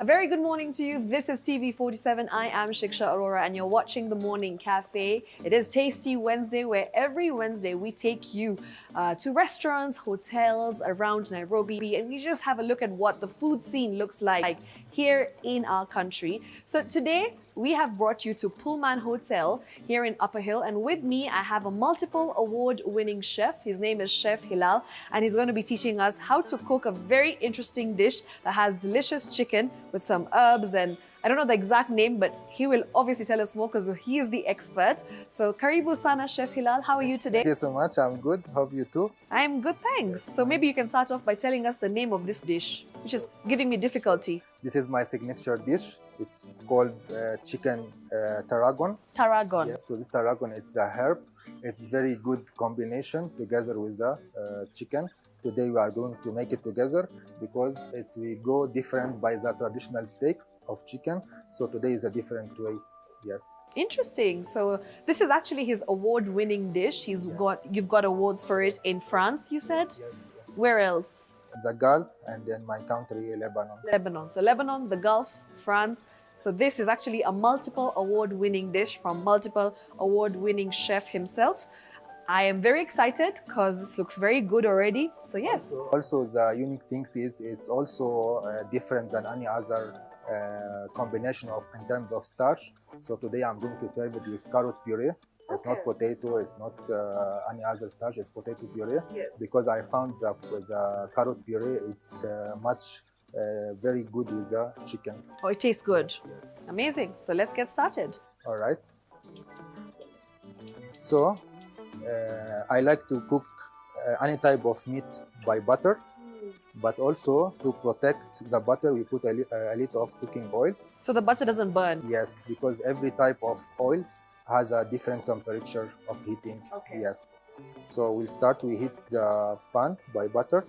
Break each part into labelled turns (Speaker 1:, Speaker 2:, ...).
Speaker 1: A very good morning to you. This is TV47. I am Shiksha Arora and you're watching The Morning Cafe. It is Tasty Wednesday, where every Wednesday we take you to restaurants, hotels around Nairobi, and we just have a look at what the food scene looks like here in our country. So today we have brought you to Pullman Hotel here in Upper Hill, and with me I have a multiple award-winning chef. His name is Chef Hilal, and he's going to be teaching us how to cook a very interesting dish that has delicious chicken with some herbs, and I don't know the exact name, but he will obviously tell us more because he is the expert. So Karibu Sana, Chef Hilal. How are you today?
Speaker 2: Thank you so much. I'm good. Hope you too.
Speaker 1: I'm good, thanks. So maybe you can start off by telling us the name of this dish, which is giving me difficulty.
Speaker 2: This is my signature dish. It's called chicken tarragon.
Speaker 1: Tarragon.
Speaker 2: Yes, so this tarragon, it's a herb. It's very good combination together with the chicken. Today we are going to make it together because we go different by the traditional steaks of chicken. So today is a different way. Yes.
Speaker 1: Interesting. So this is actually his award-winning dish. You've got awards for it in France, you said?
Speaker 2: Yes.
Speaker 1: Where else?
Speaker 2: The Gulf, and then my country, Lebanon.
Speaker 1: Lebanon. So Lebanon, the Gulf, France. So this is actually a multiple award-winning dish from multiple award-winning chef himself. I am very excited because this looks very good already. So yes.
Speaker 2: Also the unique things is it's also different than any other combination in terms of starch. So today I'm going to serve it with carrot puree. It's not potato, it's not any other starch, it's potato puree.
Speaker 1: Yes.
Speaker 2: Because I found that with the carrot puree, it's very good with the chicken.
Speaker 1: Oh, it tastes good. Amazing. So let's get started.
Speaker 2: All right. So I like to cook any type of meat by butter, but also to protect the butter, we put a little of cooking oil.
Speaker 1: So the butter doesn't burn?
Speaker 2: Yes, because every type of oil has a different temperature of heating.
Speaker 1: Okay.
Speaker 2: Yes. So we heat the pan by butter.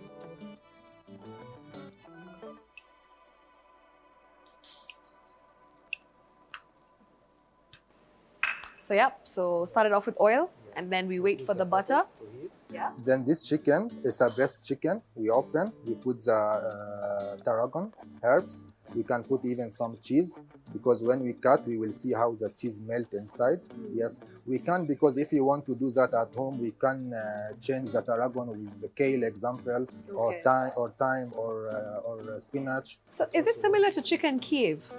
Speaker 1: So yeah, so start it off with oil and then we wait for the butter. Yeah.
Speaker 2: Then this chicken is a breast chicken. We open, we put the tarragon herbs. We can put even some cheese because when we cut, we will see how the cheese melt inside. Yes, we can, because if you want to do that at home, we can change the tarragon with kale, example, or thyme or spinach.
Speaker 1: So is this similar to chicken Kiev?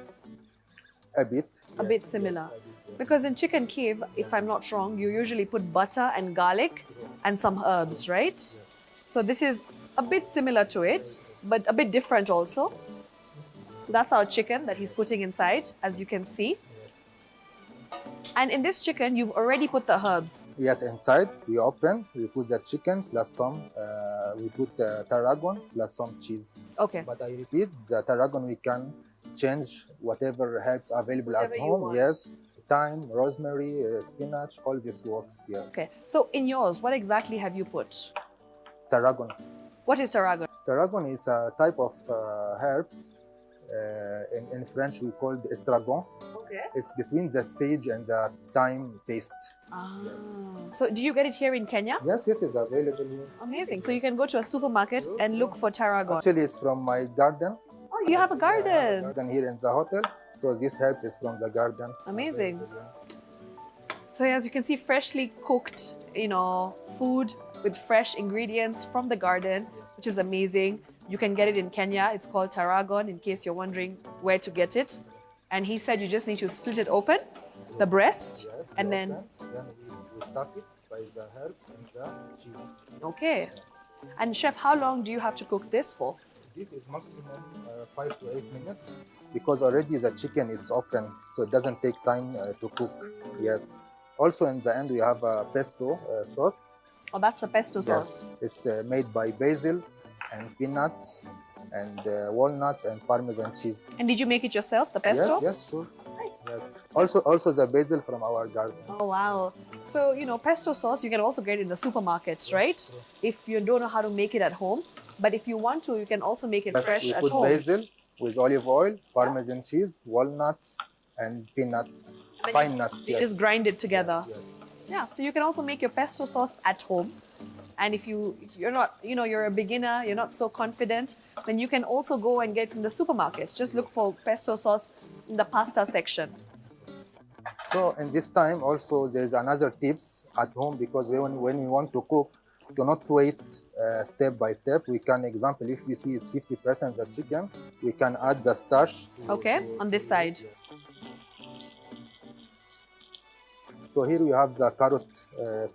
Speaker 2: A bit.
Speaker 1: A bit similar. Because in chicken Kiev, if I'm not wrong, you usually put butter and garlic and some herbs, right? So this is a bit similar to it, but a bit different also. That's our chicken that he's putting inside, as you can see. And in this chicken, you've already put the herbs.
Speaker 2: Yes, inside we open, we put the chicken plus some, we put tarragon plus some cheese.
Speaker 1: Okay.
Speaker 2: But I repeat, the tarragon we can change whatever herbs available
Speaker 1: Whatever
Speaker 2: at
Speaker 1: you
Speaker 2: home.
Speaker 1: want.
Speaker 2: Yes, thyme, rosemary, spinach, all this works. Yes.
Speaker 1: Okay. So in yours, what exactly have you put?
Speaker 2: Tarragon.
Speaker 1: What is tarragon?
Speaker 2: Tarragon is a type of herbs. In French, we call it estragon.
Speaker 1: Okay.
Speaker 2: It's between the sage and the thyme taste.
Speaker 1: Ah. So do you get it here in Kenya?
Speaker 2: Yes, it's available here.
Speaker 1: Amazing. So you can go to a supermarket and look for tarragon.
Speaker 2: Actually, it's from my garden.
Speaker 1: Oh, you have a garden.
Speaker 2: Garden here in the hotel. So this herb is from the garden.
Speaker 1: Amazing. So as you can see, freshly cooked, food with fresh ingredients from the garden, which is amazing. You can get it in Kenya. It's called Tarragon, in case you're wondering where to get it. And he said you just need to split it open, the breast, and then
Speaker 2: we stuff it by the herb and the cheese.
Speaker 1: Okay. And chef, how long do you have to cook this for?
Speaker 2: This is maximum 5 to 8 minutes because already the chicken is open, so it doesn't take time to cook. Yes. Also in the end we have a pesto sauce.
Speaker 1: Oh, that's the pesto sauce.
Speaker 2: Yes, it's made by basil and peanuts and walnuts and Parmesan cheese.
Speaker 1: And did you make it yourself, the pesto?
Speaker 2: Yes, sure.
Speaker 1: Nice.
Speaker 2: Yes. Also the basil from our garden.
Speaker 1: Oh, wow. So, pesto sauce, you can also get it in the supermarkets, right? If you don't know how to make it at home. But if you want to, you can also make it fresh at home.
Speaker 2: We put basil with olive oil, Parmesan cheese, walnuts, and peanuts, pine nuts.
Speaker 1: You just grind it together.
Speaker 2: Yes.
Speaker 1: Yeah, so you can also make your pesto sauce at home. And if you're not, you're a beginner, you're not so confident, then you can also go and get from the supermarket. Just look for pesto sauce in the pasta section.
Speaker 2: So in this time also there's another tips at home, because when we want to cook, do not wait step by step. We can, example, if we see it's 50% the chicken, we can add the starch.
Speaker 1: Okay, on this side.
Speaker 2: Yes. So here we have the carrot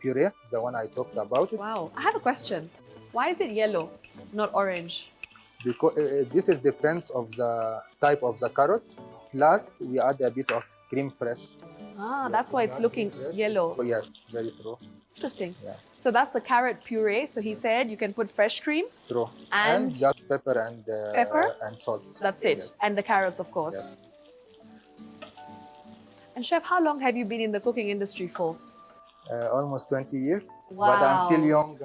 Speaker 2: puree, the one I talked about.
Speaker 1: Wow, I have a question. Why is it yellow, not orange?
Speaker 2: Because this is depends of the type of the carrot. Plus we add a bit of cream fresh.
Speaker 1: Ah, that's why it's looking yellow.
Speaker 2: Oh, yes, very true.
Speaker 1: Interesting.
Speaker 2: Yeah.
Speaker 1: So that's the carrot puree. So he said you can put fresh cream.
Speaker 2: True.
Speaker 1: And
Speaker 2: just pepper and salt.
Speaker 1: That's it.
Speaker 2: Yes.
Speaker 1: And the carrots, of course.
Speaker 2: Yes.
Speaker 1: And chef, how long have you been in the cooking industry for?
Speaker 2: Almost 20 years.
Speaker 1: Wow.
Speaker 2: But I'm still young.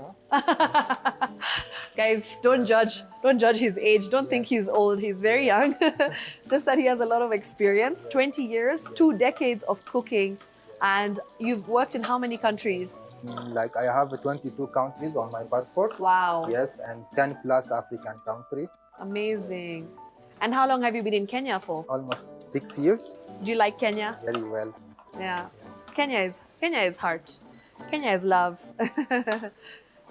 Speaker 1: Guys, don't judge. Don't judge his age. Don't think he's old. He's very young. Just that he has a lot of experience. 20 years, 2 decades of cooking. And you've worked in how many countries?
Speaker 2: Like I have 22 countries on my passport.
Speaker 1: Wow.
Speaker 2: Yes, and 10 plus African country.
Speaker 1: Amazing. And how long have you been in Kenya for?
Speaker 2: Almost 6 years.
Speaker 1: Do you like Kenya?
Speaker 2: Very well.
Speaker 1: Yeah. Kenya is heart. Kenya is love.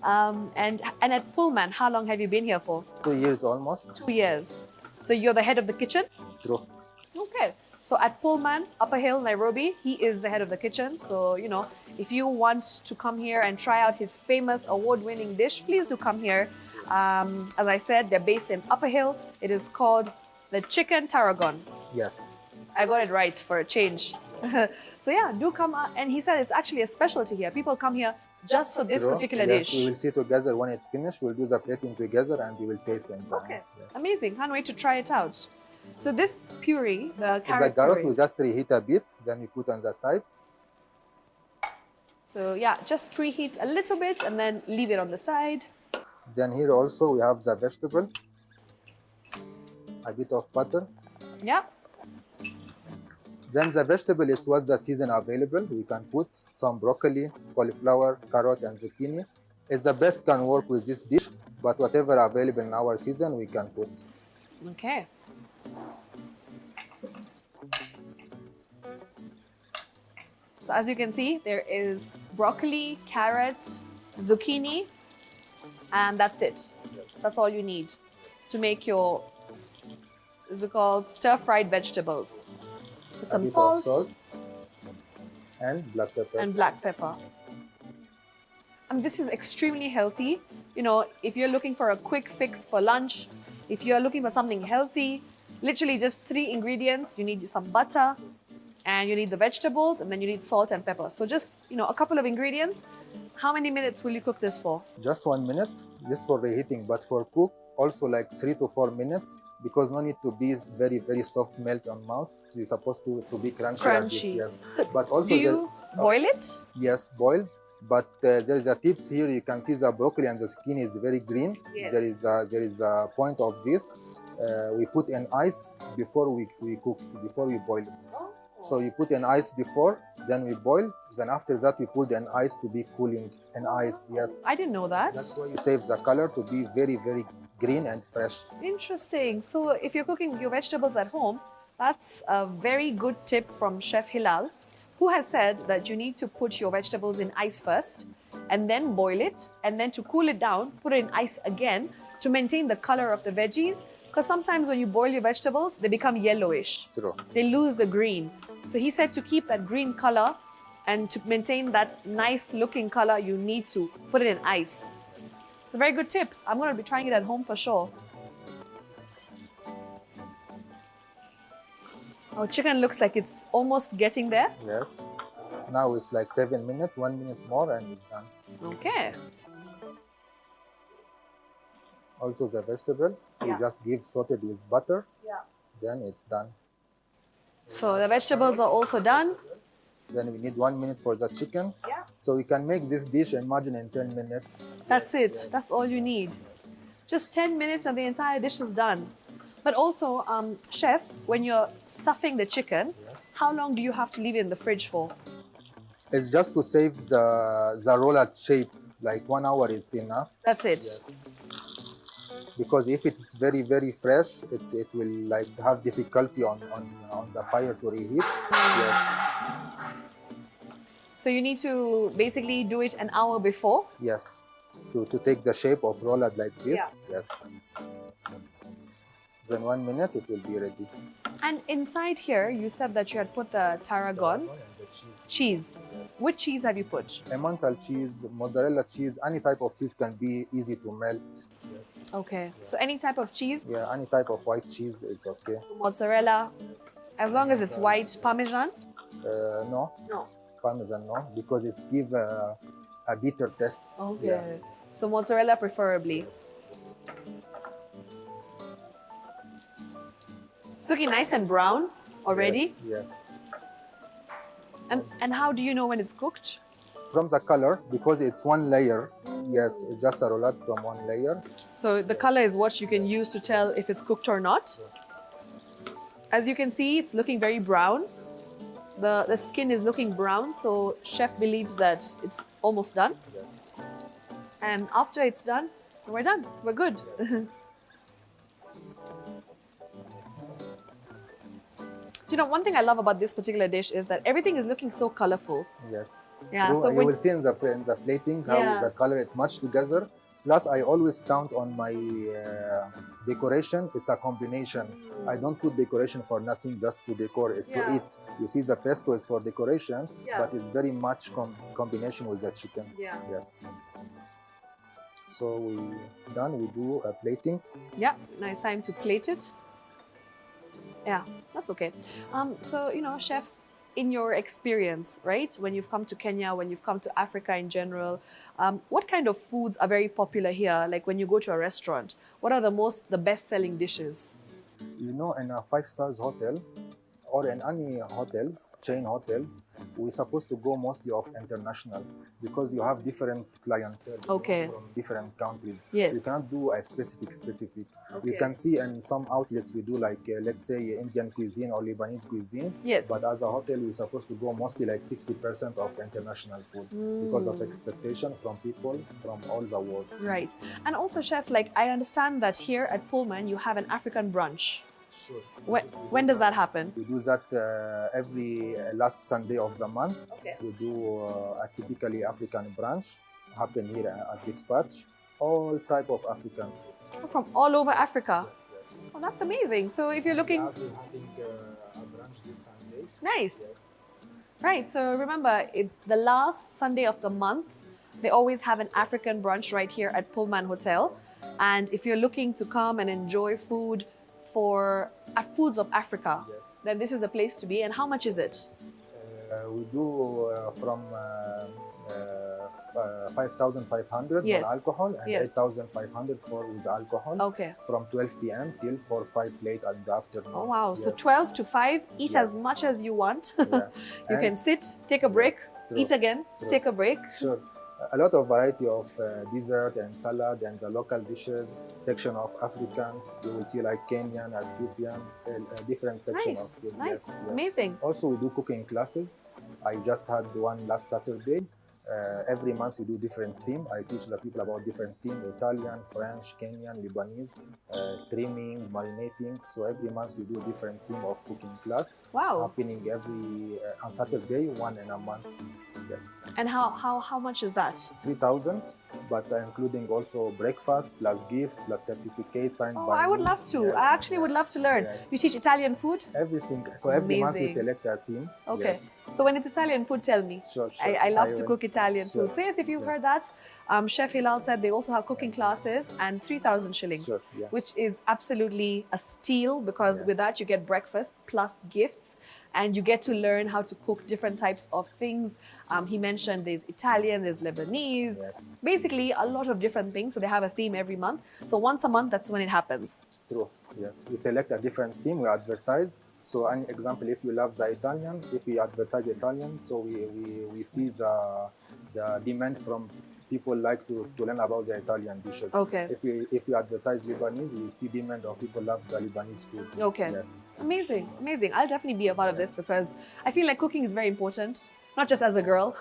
Speaker 1: And at Pullman, how long have you been here for?
Speaker 2: 2 years almost.
Speaker 1: 2 years. So you're the head of the kitchen?
Speaker 2: True.
Speaker 1: Okay. So at Pullman, Upper Hill, Nairobi, he is the head of the kitchen. So, if you want to come here and try out his famous award-winning dish, please do come here. As I said, they're based in Upper Hill. It is called the Chicken Tarragon.
Speaker 2: Yes.
Speaker 1: I got it right for a change. So yeah, do come out. And he said it's actually a specialty here. People come here just for this
Speaker 2: True.
Speaker 1: particular
Speaker 2: Yes,
Speaker 1: dish.
Speaker 2: we will see together when it's finished. We'll do the plating together and we will taste it.
Speaker 1: Okay,
Speaker 2: Yeah.
Speaker 1: amazing. Can't wait to try it out. So this puree, the
Speaker 2: The
Speaker 1: carrot
Speaker 2: carrot
Speaker 1: puree.
Speaker 2: we just reheat a bit, then we put on the side.
Speaker 1: So yeah, just preheat a little bit and then leave it on the side.
Speaker 2: Then here also we have the vegetable, a bit of butter.
Speaker 1: Yeah.
Speaker 2: Then the vegetable is what's the season available. We can put some broccoli, cauliflower, carrot, and zucchini. It's the best can work with this dish, but whatever available in our season, we can put.
Speaker 1: Okay. So as you can see, there is broccoli, carrot, zucchini, and that's it. That's all you need to make your, is it called stir-fried vegetables. With some
Speaker 2: a bit
Speaker 1: salt,
Speaker 2: of salt and black pepper.
Speaker 1: and black pepper. And this is extremely healthy. If you're looking for a quick fix for lunch, if you're looking for something healthy, literally just 3 ingredients. You need some butter, and you need the vegetables, and then you need salt and pepper. So just, a couple of ingredients. How many minutes will you cook this for?
Speaker 2: Just 1 minute, just for reheating, but for cook, also like 3 to 4 minutes, because no need to be very, very soft melt on mouth. You're supposed to be crunchy.
Speaker 1: Crunchy.
Speaker 2: Yes.
Speaker 1: So
Speaker 2: But also
Speaker 1: do you boil it?
Speaker 2: Yes, boil. But there is a tips here. You can see the broccoli and the zucchini is very green.
Speaker 1: Yes.
Speaker 2: There is a point of this. We put in ice before we cook, before we boil. So you put in ice before, then we boil. Then after that we put in ice to be cooling in ice. Yes.
Speaker 1: I didn't know that.
Speaker 2: That's why you save the color to be very, very green and fresh.
Speaker 1: Interesting. So if you're cooking your vegetables at home, that's a very good tip from Chef Hilal, who has said that you need to put your vegetables in ice first and then boil it, and then to cool it down, put it in ice again to maintain the color of the veggies. Because sometimes when you boil your vegetables, they become yellowish.
Speaker 2: True.
Speaker 1: They lose the green. So he said to keep that green color and to maintain that nice looking color, you need to put it in ice. It's a very good tip. I'm going to be trying it at home for sure. Our chicken looks like it's almost getting there.
Speaker 2: Yes. Now it's like 7 minutes, 1 minute more, and it's done.
Speaker 1: Okay.
Speaker 2: Also the vegetable,
Speaker 1: Yeah.
Speaker 2: you just give sauteed with butter.
Speaker 1: Yeah.
Speaker 2: Then it's done.
Speaker 1: So the vegetables are also done.
Speaker 2: Then we need 1 minute for the chicken.
Speaker 1: Yeah.
Speaker 2: So we can make this dish, imagine, in 10 minutes.
Speaker 1: That's it. That's all you need. Just 10 minutes and the entire dish is done. But also, chef, when you're stuffing the chicken, how long do you have to leave it in the fridge for?
Speaker 2: It's just to save the roller shape, like 1 hour is enough.
Speaker 1: That's it.
Speaker 2: Yes. Because if it's very, very fresh, it will like have difficulty on the fire to reheat. Yes.
Speaker 1: So you need to basically do it an hour before.
Speaker 2: Yes. To take the shape of rollad like this.
Speaker 1: Yeah.
Speaker 2: Yes. Then 1 minute it will be ready.
Speaker 1: And inside here, you said that you had put the tarragon
Speaker 2: And the
Speaker 1: cheese.
Speaker 2: cheese.
Speaker 1: Which cheese have you put?
Speaker 2: Emmental cheese, mozzarella cheese, any type of cheese can be easy to melt. Yes.
Speaker 1: Okay. So any type of cheese,
Speaker 2: Yeah, any type of white cheese is okay.
Speaker 1: mozzarella, as long as it's white, parmesan?
Speaker 2: No,
Speaker 1: No.
Speaker 2: parmesan no, because it gives a bitter taste.
Speaker 1: Okay.
Speaker 2: Yeah.
Speaker 1: So mozzarella preferably. It's looking nice and brown already.
Speaker 2: Yes.
Speaker 1: And how do you know when it's cooked?
Speaker 2: From the color, because it's one layer. Yes, it's just a roulade from one layer.
Speaker 1: So the color is what you can use to tell if it's cooked or not. As you can see, it's looking very brown. The skin is looking brown, so chef believes that it's almost done.
Speaker 2: Yes.
Speaker 1: And after it's done, we're done. We're good. You know, one thing I love about this particular dish is that everything is looking so colorful.
Speaker 2: Yes.
Speaker 1: Yeah,
Speaker 2: True.
Speaker 1: so
Speaker 2: You
Speaker 1: when-
Speaker 2: will see in the plating how
Speaker 1: Yeah.
Speaker 2: the color is matched together. Plus, I always count on my decoration. It's a combination. I don't put decoration for nothing, just to decor. It's
Speaker 1: Yeah.
Speaker 2: to eat. You see, the pesto is for decoration,
Speaker 1: Yeah.
Speaker 2: but it's very much combination with the chicken.
Speaker 1: Yeah.
Speaker 2: Yes. So we done. We do a plating.
Speaker 1: Yeah, now it's time to plate it. Yeah, that's okay. So, you know, chef, in your experience, right, when you've come to Kenya, when you've come to Africa in general, what kind of foods are very popular here? Like when you go to a restaurant, what are the best-selling dishes?
Speaker 2: You know, in a 5 stars hotel or in any hotels, chain hotels, we're supposed to go mostly of international because you have different clientele
Speaker 1: Okay.
Speaker 2: from different countries.
Speaker 1: Yes.
Speaker 2: You cannot do a specific.
Speaker 1: Okay.
Speaker 2: You can see in some outlets we do like, let's say, Indian cuisine or Lebanese cuisine.
Speaker 1: Yes.
Speaker 2: But as a hotel, we're supposed to go mostly like 60% of international food because of expectation from people from all the world.
Speaker 1: Right. And also, chef, like I understand that here at Pullman, you have an African brunch.
Speaker 2: Sure.
Speaker 1: When does that happen?
Speaker 2: We do that every last Sunday of the month.
Speaker 1: Okay.
Speaker 2: We do a typically African brunch, happen here at Dispatch. All type of African.
Speaker 1: From all over Africa. Oh, that's amazing. So if you're looking...
Speaker 2: We're having a brunch this Sunday.
Speaker 1: Nice. Right, so remember, the last Sunday of the month, they always have an African brunch right here at Pullman Hotel. And if you're looking to come and enjoy food for foods of Africa,
Speaker 2: Yes.
Speaker 1: then this is the place to be. And how much is it?
Speaker 2: We do from 5,500
Speaker 1: Yes.
Speaker 2: non-alcohol and
Speaker 1: Yes.
Speaker 2: 8,500 for with alcohol.
Speaker 1: Okay.
Speaker 2: From 12 p.m. till 4, 5 late in the afternoon.
Speaker 1: Oh, wow. So
Speaker 2: Yes.
Speaker 1: 12 to 5, eat
Speaker 2: Yes.
Speaker 1: as much as you want.
Speaker 2: Yeah.
Speaker 1: You
Speaker 2: And-
Speaker 1: can sit, take a break,
Speaker 2: True.
Speaker 1: eat again,
Speaker 2: True.
Speaker 1: take a break.
Speaker 2: Sure. A lot of variety of dessert and salad and the local dishes, section of African. You will see like Kenyan, Ethiopian, different section
Speaker 1: Nice,
Speaker 2: of food.
Speaker 1: nice,
Speaker 2: Yes, yes.
Speaker 1: amazing.
Speaker 2: Also, we do cooking classes. I just had one last Saturday. Every month we do different theme. I teach the people about different theme: Italian, French, Kenyan, Lebanese, trimming, marinating. So every month we do different theme of cooking class.
Speaker 1: Wow.
Speaker 2: Happening every on Saturday, one in a month. Yes.
Speaker 1: And how much is that?
Speaker 2: 3,000, but including also breakfast plus gifts plus certificates signed
Speaker 1: Oh,
Speaker 2: by
Speaker 1: I would
Speaker 2: me.
Speaker 1: love to.
Speaker 2: Yes,
Speaker 1: I actually would love to learn.
Speaker 2: Yes.
Speaker 1: You teach Italian food?
Speaker 2: Everything. So every month we
Speaker 1: Amazing.
Speaker 2: select a team.
Speaker 1: Okay.
Speaker 2: Yes.
Speaker 1: So when it's Italian food, tell me.
Speaker 2: Sure,
Speaker 1: I love to
Speaker 2: will.
Speaker 1: cook Italian
Speaker 2: Sure.
Speaker 1: food. So yes, if you've
Speaker 2: Yeah.
Speaker 1: heard that, Chef Hilal said they also have cooking classes and 3,000 shillings,
Speaker 2: Sure, yeah.
Speaker 1: which is absolutely a steal because
Speaker 2: Yes.
Speaker 1: with that you get breakfast plus gifts and you get to learn how to cook different types of things. He mentioned there's Italian, there's Lebanese,
Speaker 2: Yes.
Speaker 1: basically a lot of different things. So they have a theme every month. So once a month, that's when it happens.
Speaker 2: True. Yes. We select a different theme. We advertise. So, an example, if you love the Italian, if we advertise Italian, so we see the demand from people like to learn about the Italian dishes.
Speaker 1: Okay.
Speaker 2: If you advertise Lebanese, we see demand of people love the Lebanese food.
Speaker 1: Okay.
Speaker 2: Yes.
Speaker 1: Amazing, amazing. I'll definitely be a part of this because I feel like cooking is very important, not just as a girl,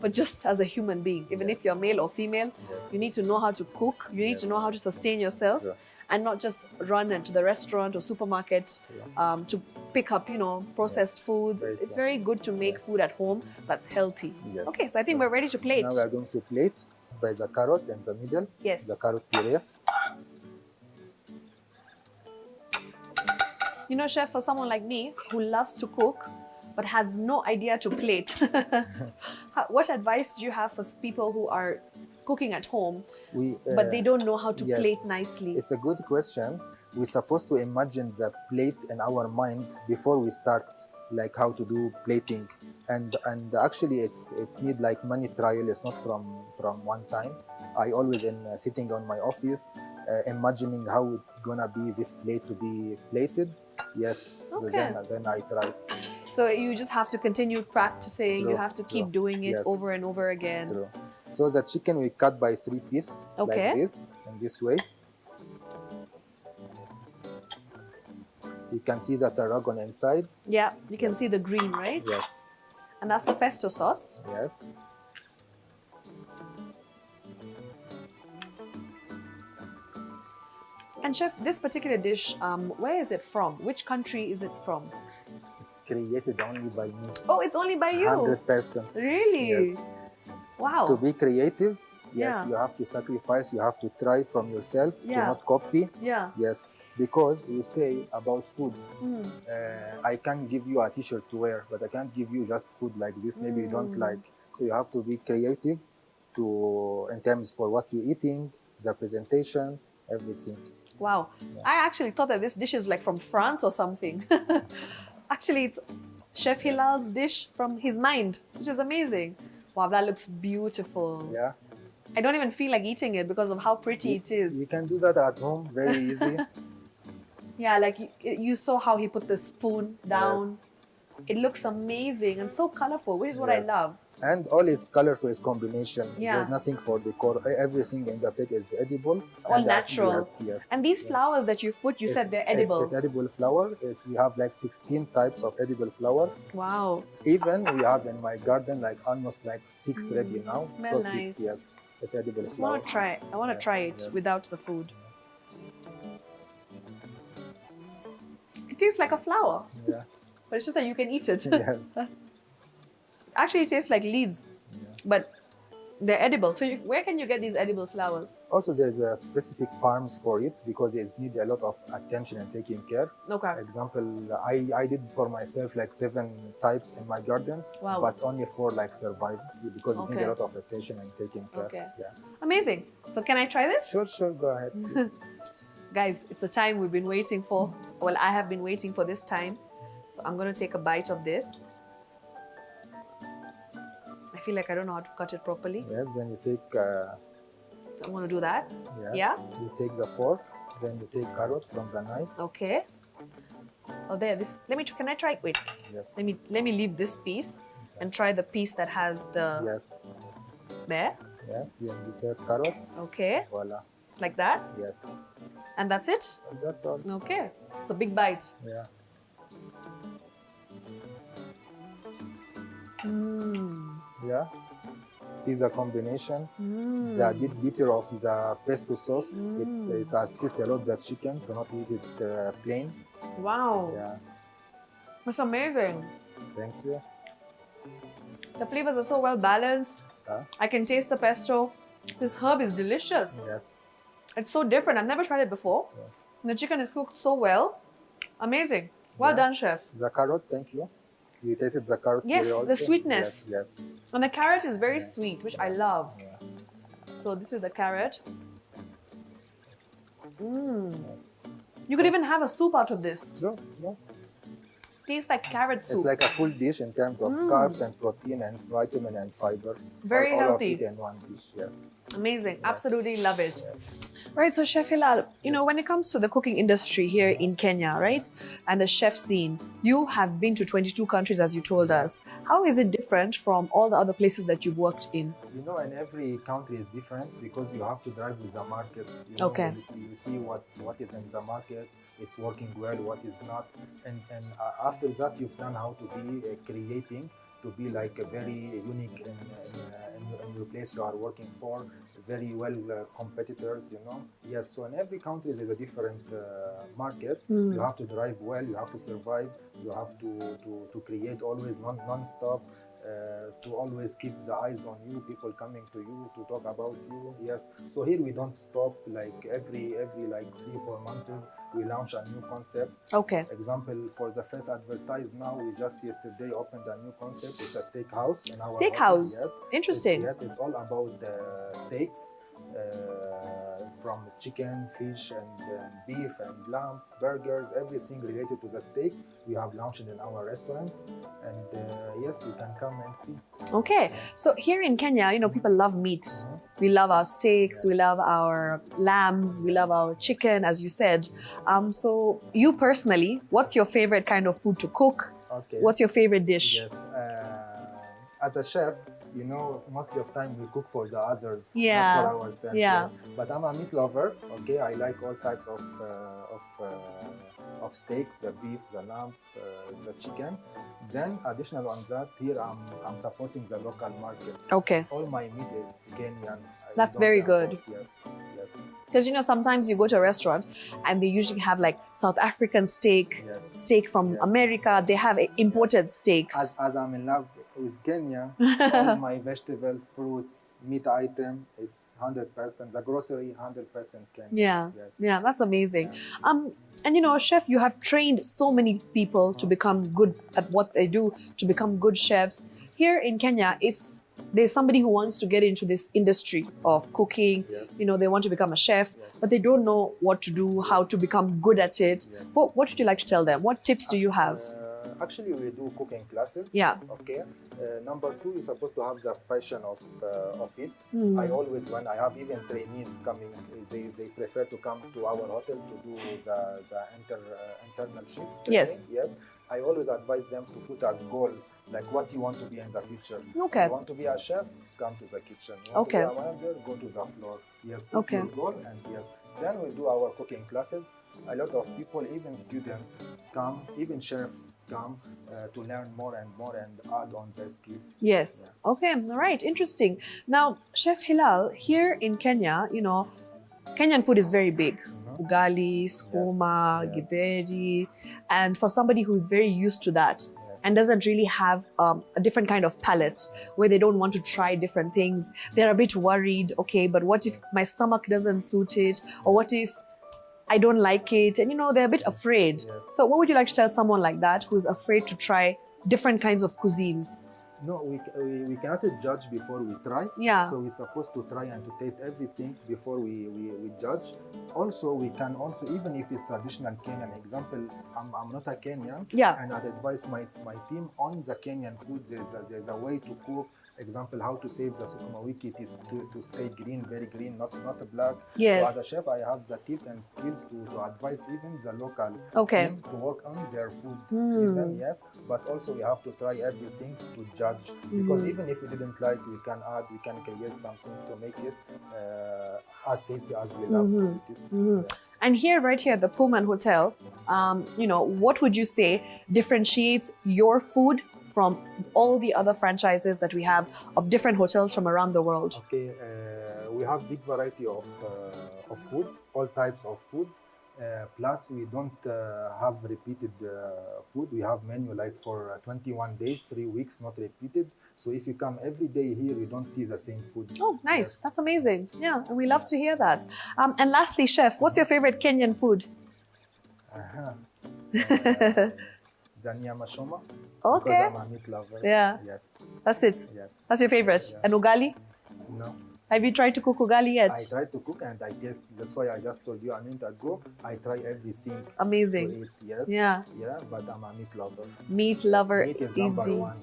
Speaker 1: but just as a human being. Even if you're male or female, you need to know how to cook, you need to know how to sustain yourself.
Speaker 2: True.
Speaker 1: And not just run into the restaurant or supermarket to pick up, processed foods. It's very good to make food at home that's healthy.
Speaker 2: Yes.
Speaker 1: Okay, so I think we're ready to plate.
Speaker 2: Now we are going to plate by the carrot in the middle.
Speaker 1: Yes.
Speaker 2: The carrot puree.
Speaker 1: Chef, for someone like me who loves to cook but has no idea to plate, what advice do you have for people who are cooking at home but they don't know how to plate nicely?
Speaker 2: It's a good question. We're supposed to imagine the plate in our mind before we start, like how to do plating, and actually it's need like many trial. It's not from one time. I always sitting on my office imagining how it's gonna be this plate to be plated. Yes.
Speaker 1: Okay.
Speaker 2: So then I try.
Speaker 1: So you just have to continue practicing.
Speaker 2: True,
Speaker 1: You have to keep doing it over and over again.
Speaker 2: True. So the chicken we cut by 3 pieces like this, in this way. You can see the tarragon inside.
Speaker 1: Yeah, you can see the green, right?
Speaker 2: Yes.
Speaker 1: And that's the pesto sauce.
Speaker 2: Yes.
Speaker 1: And chef, this particular dish, where is it from? Which country is it from?
Speaker 2: It's created only by me.
Speaker 1: Oh, it's only by you?
Speaker 2: 100%.
Speaker 1: Really?
Speaker 2: Yes.
Speaker 1: Wow.
Speaker 2: To be creative, yes, you have to sacrifice, you have to try from yourself, to not copy.
Speaker 1: Yeah.
Speaker 2: Yes, because we say about food, I can give you a t-shirt to wear, but I can't give you just food like this, maybe you don't like. So you have to be creative in terms for what you're eating, the presentation, everything.
Speaker 1: Wow. Yeah. I actually thought that this dish is like from France or something. Actually, it's Chef Hilal's dish from his mind, which is amazing. Wow, that looks beautiful.
Speaker 2: Yeah.
Speaker 1: I don't even feel like eating it because of how pretty it is.
Speaker 2: You can do that at home, very easy.
Speaker 1: Yeah, like you saw how he put the spoon down. Yes. It looks amazing and so colorful, which is what I love.
Speaker 2: And all its colorful is combination.
Speaker 1: Yeah.
Speaker 2: There's nothing for decor. Everything in the plate is edible.
Speaker 1: It's all natural.
Speaker 2: Yes.
Speaker 1: And these flowers that you've put, you said they're edible.
Speaker 2: It's edible flower. We have like 16 types of edible flower.
Speaker 1: Wow.
Speaker 2: Even we have in my garden like almost like 6 ready now.
Speaker 1: Smell nice.
Speaker 2: 6, yes. It's edible
Speaker 1: flower. I want to try it without the food. It tastes like a flower.
Speaker 2: Yeah.
Speaker 1: But it's just that you can eat it.
Speaker 2: Yes.
Speaker 1: Actually, it tastes like leaves, but they're edible. So where can you get these edible flowers?
Speaker 2: Also, there's a specific farms for it because it needs a lot of attention and taking care.
Speaker 1: Okay.
Speaker 2: Example, I did for myself like 7 types in my garden, but only 4 like survived because it needs a lot of attention and taking care.
Speaker 1: Okay.
Speaker 2: Yeah.
Speaker 1: Amazing. So can I try this?
Speaker 2: Sure, go ahead.
Speaker 1: Guys, it's the time we've been waiting for. Well, I have been waiting for this time. So I'm going to take a bite of this. I feel like I don't know how to cut it properly.
Speaker 2: Yes, then you take...
Speaker 1: so I'm going to do that.
Speaker 2: Yes,
Speaker 1: yeah.
Speaker 2: You take the fork, then you take carrot from the knife.
Speaker 1: Okay. Oh, there. This. Can I try it? Wait.
Speaker 2: Yes.
Speaker 1: Let me leave this piece and try the piece that has the...
Speaker 2: Yes.
Speaker 1: There?
Speaker 2: Yes, and you take carrot.
Speaker 1: Okay.
Speaker 2: Voila.
Speaker 1: Like that?
Speaker 2: Yes.
Speaker 1: And that's it?
Speaker 2: That's all.
Speaker 1: Okay. It's a big bite.
Speaker 2: Yeah. Yeah. See the combination. The bit bitter of the pesto sauce. It's assist a lot the chicken to not eat it plain.
Speaker 1: Wow.
Speaker 2: Yeah.
Speaker 1: That's amazing.
Speaker 2: Thank you.
Speaker 1: The flavors are so well balanced. I can taste the pesto. This herb is delicious.
Speaker 2: Yes.
Speaker 1: It's so different. I've never tried it before. Yeah. The chicken is cooked so well. Amazing. Well done, chef.
Speaker 2: The carrot, thank you. You tasted the carrot?
Speaker 1: Yes, the sweetness.
Speaker 2: Yes.
Speaker 1: And the carrot is very sweet, which I love. Yeah. So this is the carrot. You could even have a soup out of this.
Speaker 2: True.
Speaker 1: Tastes like carrot soup.
Speaker 2: It's like a full dish in terms of carbs and protein and vitamin and fiber.
Speaker 1: Very healthy.
Speaker 2: All of it in one dish, yes.
Speaker 1: Amazing. Absolutely love it. Right, so Chef Hilal, when it comes to the cooking industry here in Kenya, right, and the chef scene, you have been to 22 countries, as you told us. How is it different from all the other places that you've worked in?
Speaker 2: And every country is different because you have to drive with the market.
Speaker 1: Okay.
Speaker 2: You see what is in the market, it's working well, what is not, and after that you plan how to be creating to be like a very unique in your place you are working for, very well competitors. Yes, so in every country there's a different market. You have to drive well, you have to survive, you have to create always non-stop, to always keep the eyes on you, people coming to you to talk about you. Yes, so here we don't stop, like every like 3-4 months we launch a new concept.
Speaker 1: Okay.
Speaker 2: Example, for the first advertise now, we just yesterday opened a new concept. It's a steakhouse in our
Speaker 1: Steakhouse.
Speaker 2: hotel. Yes.
Speaker 1: Interesting.
Speaker 2: It's all about steaks, from chicken, fish, and beef and lamb, burgers, everything related to the steak. We have launched it in our restaurant, and yes, you can come and see.
Speaker 1: Okay, so here in Kenya, people love meat. We love our steaks, we love our lambs, we love our chicken, as you said. So you personally, what's your favorite kind of food to cook?
Speaker 2: Okay.
Speaker 1: What's your favorite dish?
Speaker 2: Yes, as a chef, mostly of time we cook for the others,
Speaker 1: Yeah.
Speaker 2: not for ourselves.
Speaker 1: Yeah.
Speaker 2: Yes. But I'm a meat lover. Okay, I like all types of steaks, the beef, the lamb, the chicken. Then additional on that, here I'm supporting the local market.
Speaker 1: Okay.
Speaker 2: All my meat is Kenyan.
Speaker 1: That's very good.
Speaker 2: Yes, yes.
Speaker 1: Because sometimes you go to a restaurant and they usually have like South African steak,
Speaker 2: Yes.
Speaker 1: steak from America. They have imported steaks.
Speaker 2: As I'm in love with Kenya, all my vegetable, fruits, meat item, it's 100%. The grocery, 100% Kenya.
Speaker 1: Yeah,
Speaker 2: Yes.
Speaker 1: yeah, that's amazing.
Speaker 2: Yeah.
Speaker 1: And chef, you have trained so many people to become good at what they do, to become good chefs. Here in Kenya, if there's somebody who wants to get into this industry of cooking,
Speaker 2: Yes.
Speaker 1: they want to become a chef,
Speaker 2: Yes.
Speaker 1: but they don't know what to do, how to become good at it.
Speaker 2: Yes.
Speaker 1: What would you like to tell them? What tips do you have?
Speaker 2: Actually, we do cooking classes.
Speaker 1: Yeah.
Speaker 2: Okay. Number 2, you're supposed to have the passion of it.
Speaker 1: Mm.
Speaker 2: I always, when I have even trainees coming, they prefer to come to our hotel to do the internship.
Speaker 1: Yes.
Speaker 2: Yes. I always advise them to put a goal, like what you want to be in the future.
Speaker 1: Okay.
Speaker 2: You want to be a chef? Come to the kitchen. You want
Speaker 1: Okay.
Speaker 2: to be a manager? Go to the floor. Yes, put
Speaker 1: Okay.
Speaker 2: your goal, and yes. Then we do our cooking classes. A lot of people, even students, come, even chefs come to learn more and more and add on their skills.
Speaker 1: Yes. Okay. All right. Interesting. Now, Chef Hilal, here in Kenya, Kenyan food is very big. Ugali, skuma,
Speaker 2: Yes.
Speaker 1: githeri. And for somebody who's very used to that
Speaker 2: Yes.
Speaker 1: and doesn't really have a different kind of palate where they don't want to try different things, they're a bit worried, okay, but what if my stomach doesn't suit it? Or what if I don't like it? And, they're a bit afraid.
Speaker 2: Yes.
Speaker 1: So what would you like to tell someone like that who's afraid to try different kinds of cuisines?
Speaker 2: No, we cannot judge before we try.
Speaker 1: Yeah.
Speaker 2: So we're supposed to try and to taste everything before we judge. Also, we can also, even if it's traditional Kenyan, example, I'm not a Kenyan.
Speaker 1: Yeah.
Speaker 2: And I'd advise my team on the Kenyan food. There's a way to cook. Example, how to save the sukuma wiki to stay green, very green, not black.
Speaker 1: Yes.
Speaker 2: So as a chef, I have the tips and skills to advise even the local
Speaker 1: Okay.
Speaker 2: team to work on their food.
Speaker 1: Mm.
Speaker 2: Even, yes, but also we have to try everything to judge, because even if we didn't like, we can add, we can create something to make it as tasty as we love to eat it.
Speaker 1: Mhm. And right here at the Pullman Hotel, what would you say differentiates your food from all the other franchises that we have of different hotels from around the world?
Speaker 2: Okay, we have big variety of food, all types of food. Plus, we don't have repeated food. We have menu like for 21 days, 3 weeks, not repeated. So if you come every day here, you don't see the same food.
Speaker 1: Oh, nice.
Speaker 2: Yes.
Speaker 1: That's amazing. Yeah, and we love to hear that. And lastly, Chef, what's your favorite Kenyan food?
Speaker 2: The nyama choma.
Speaker 1: Okay.
Speaker 2: Because I'm a meat lover.
Speaker 1: Yeah.
Speaker 2: Yes.
Speaker 1: That's it.
Speaker 2: Yes.
Speaker 1: That's your favorite.
Speaker 2: Yeah.
Speaker 1: And ugali?
Speaker 2: No.
Speaker 1: Have you tried to cook ugali yet?
Speaker 2: I try to cook and I taste. That's why I just told you a minute ago. I try everything to
Speaker 1: Amazing.
Speaker 2: eat. Yes.
Speaker 1: Yeah.
Speaker 2: Yeah. But I'm a meat lover.
Speaker 1: Meat lover,
Speaker 2: Meat is number
Speaker 1: indeed.
Speaker 2: one.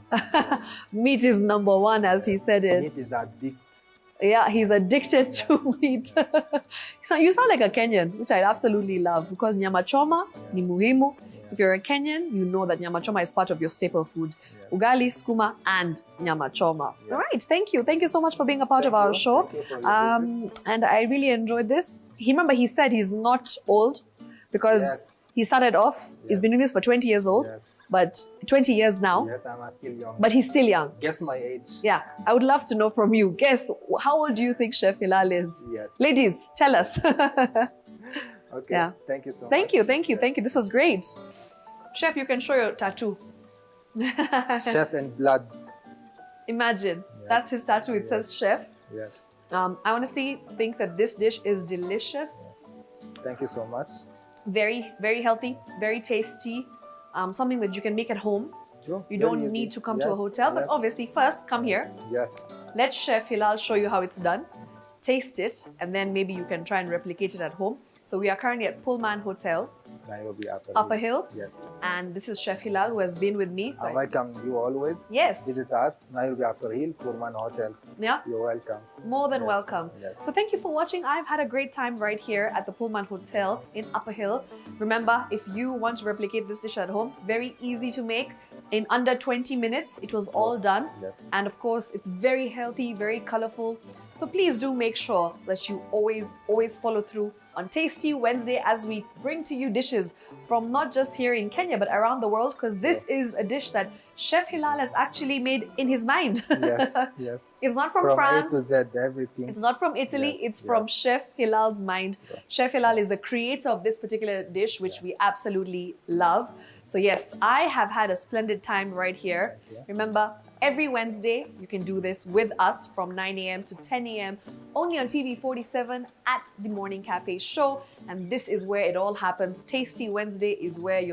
Speaker 1: Meat is number one, as he said it.
Speaker 2: Meat is
Speaker 1: Yeah, he's addicted to meat. So you sound like a Kenyan, which I absolutely love because nyama choma ni muhimu. If you're a Kenyan, you know that nyama choma is part of your staple food.
Speaker 2: Yeah.
Speaker 1: Ugali, skuma, and nyama choma.
Speaker 2: Yeah.
Speaker 1: All right, thank you. Thank you so much for being a part of our show.
Speaker 2: Thank you for your visit.
Speaker 1: And I really enjoyed this. He said he's not old because
Speaker 2: Yes.
Speaker 1: he started off, he's
Speaker 2: Yes.
Speaker 1: been doing this for 20 years old,
Speaker 2: Yes.
Speaker 1: but 20 years now,
Speaker 2: Yes, I'm still young.
Speaker 1: but he's still young.
Speaker 2: Guess my age.
Speaker 1: Yeah, I would love to know from you. Guess, how old do you think Chef Hilal is?
Speaker 2: Yes.
Speaker 1: Ladies, tell us.
Speaker 2: Okay.
Speaker 1: Yeah.
Speaker 2: Thank you so much.
Speaker 1: Thank you, thank you,
Speaker 2: Yes.
Speaker 1: thank you. This was great. Chef, you can show your tattoo.
Speaker 2: Chef in blood.
Speaker 1: Imagine,
Speaker 2: Yes.
Speaker 1: that's his tattoo. It says chef.
Speaker 2: Yes.
Speaker 1: I honestly think that this dish is delicious.
Speaker 2: Thank you so much.
Speaker 1: Very, very healthy, very tasty. Something that you can make at home.
Speaker 2: True.
Speaker 1: You
Speaker 2: Very
Speaker 1: don't
Speaker 2: easy.
Speaker 1: need to come to a
Speaker 2: Yes,
Speaker 1: hotel, but
Speaker 2: yes,
Speaker 1: obviously first come here.
Speaker 2: Yes.
Speaker 1: Let Chef Hilal show you how it's done. Taste it, and then maybe you can try and replicate it at home. So we are currently at Pullman Hotel,
Speaker 2: Nairobi
Speaker 1: Upper Hill,
Speaker 2: Yes.
Speaker 1: and this is Chef Hilal who has been with me. So
Speaker 2: I welcome you always.
Speaker 1: yes,
Speaker 2: Visit us, Nairobi Upper Hill, Pullman Hotel.
Speaker 1: yeah,
Speaker 2: You're welcome.
Speaker 1: more than
Speaker 2: Yes.
Speaker 1: welcome.
Speaker 2: Yes.
Speaker 1: So thank you for watching. I've had a great time right here at the Pullman Hotel in Upper Hill. Remember, if you want to replicate this dish at home, very easy to make. In under 20 minutes, it was all done.
Speaker 2: Yes.
Speaker 1: And of course, it's very healthy, very colorful. So please do make sure that you always follow through on Tasty Wednesday as we bring to you dishes from not just here in Kenya, but around the world, because this is a dish that Chef Hilal has actually made in his mind.
Speaker 2: Yes. Yes.
Speaker 1: It's not from
Speaker 2: From
Speaker 1: France.
Speaker 2: A to Z, everything.
Speaker 1: It's not from Italy,
Speaker 2: Yes,
Speaker 1: it's from Chef Hilal's mind.
Speaker 2: Yeah.
Speaker 1: Chef Hilal is the creator of this particular dish, which we absolutely love. So yes, I have had a splendid time right here.
Speaker 2: Yeah.
Speaker 1: Remember, every Wednesday, you can do this with us from 9 a.m. to 10 a.m. only on TV 47 at the Morning Cafe show. And this is where it all happens. Tasty Wednesday is where you